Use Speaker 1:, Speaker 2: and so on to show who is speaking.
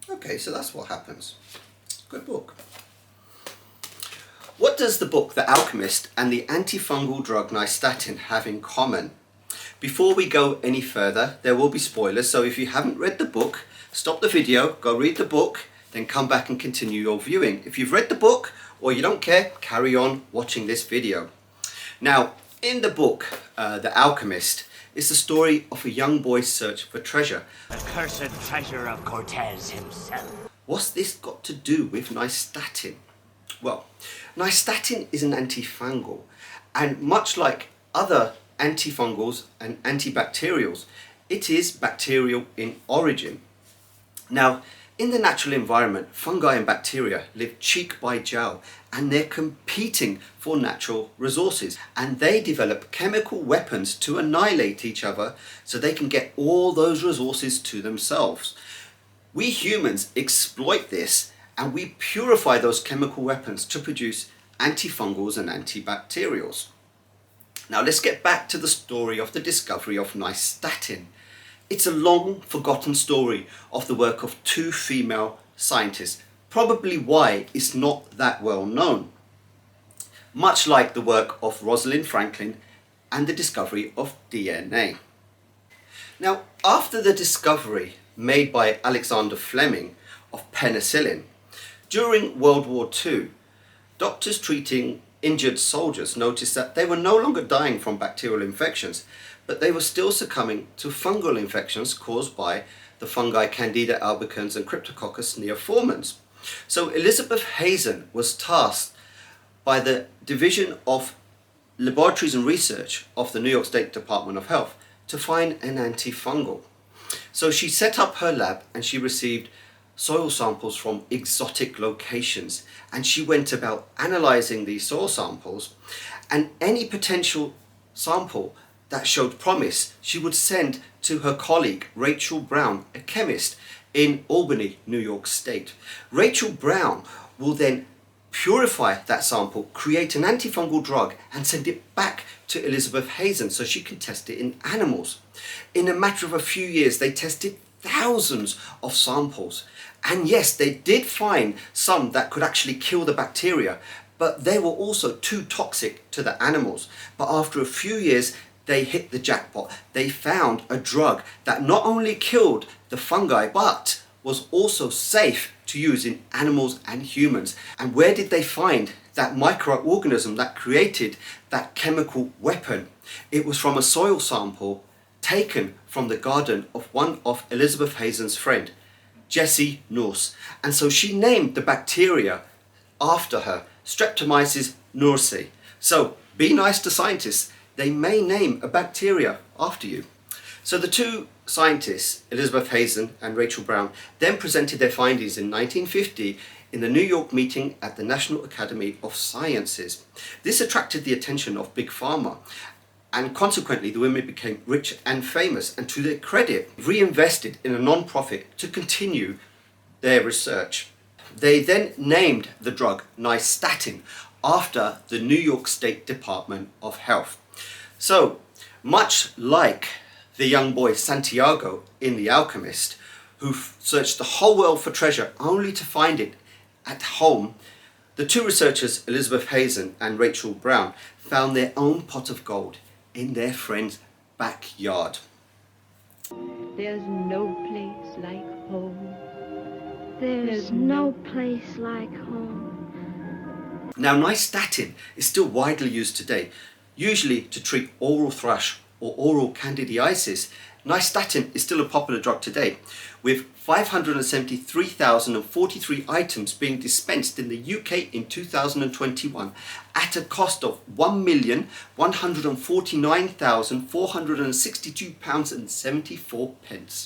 Speaker 1: Okay, so that's what happens. Good book. What does the book The Alchemist and the antifungal drug Nystatin have in common? Before we go any further, there will be spoilers, so if you haven't read the book, stop the video, go read the book, then come back and continue your viewing. If you've read the book or you don't care, carry on watching this video. Now, in the book, The Alchemist, is the story of a young boy's search for treasure.
Speaker 2: The cursed treasure of Cortez himself.
Speaker 1: What's this got to do with Nystatin? Well, Nystatin is an antifungal, and much like other antifungals and antibacterials, it is bacterial in origin. Now, in the natural environment, fungi and bacteria live cheek by jowl, and they're competing for natural resources, and they develop chemical weapons to annihilate each other so they can get all those resources to themselves. We humans exploit this, and we purify those chemical weapons to produce antifungals and antibacterials. Now let's get back to the story of the discovery of Nystatin. It's a long forgotten story of the work of two female scientists, probably why it's not that well known. Much like the work of Rosalind Franklin and the discovery of DNA. Now, after the discovery made by Alexander Fleming of penicillin, during World War II, doctors treating injured soldiers noticed that they were no longer dying from bacterial infections, but they were still succumbing to fungal infections caused by the fungi Candida Albicans and Cryptococcus neoformans. So Elizabeth Hazen was tasked by the Division of Laboratories and Research of the New York State Department of Health to find an antifungal. So she set up her lab and she received soil samples from exotic locations, and she went about analysing these soil samples, and any potential sample that showed promise she would send to her colleague Rachel Brown, a chemist in Albany, New York State. Rachel Brown will then purify that sample, create an antifungal drug and send it back to Elizabeth Hazen so she can test it in animals. In a matter of a few years they tested thousands of samples, and yes, they did find some that could actually kill the bacteria, but they were also too toxic to the animals. But after a few years they hit the jackpot. They found a drug that not only killed the fungi but was also safe to use in animals and humans. And where did they find that microorganism that created that chemical weapon? It was from a soil sample taken from the garden of one of Elizabeth Hazen's friend, Jessie Nourse. And so she named the bacteria after her, Streptomyces noursi. So be nice to scientists, they may name a bacteria after you. So the two scientists, Elizabeth Hazen and Rachel Brown, then presented their findings in 1950 in the New York meeting at the National Academy of Sciences. This attracted the attention of Big Pharma, and consequently the women became rich and famous, and to their credit reinvested in a non-profit to continue their research. They then named the drug Nystatin after the New York State Department of Health. So much like the young boy Santiago in The Alchemist, who searched the whole world for treasure only to find it at home, the two researchers, Elizabeth Hazen and Rachel Brown, found their own pot of gold in their friend's backyard.
Speaker 3: There's no place like home.
Speaker 4: There's no place like home.
Speaker 1: Now, Nystatin is still widely used today, usually to treat oral thrush or oral candidiasis. Nystatin is still a popular drug today, with 573,043 items being dispensed in the UK in 2021 at a cost of £1,149,462.74.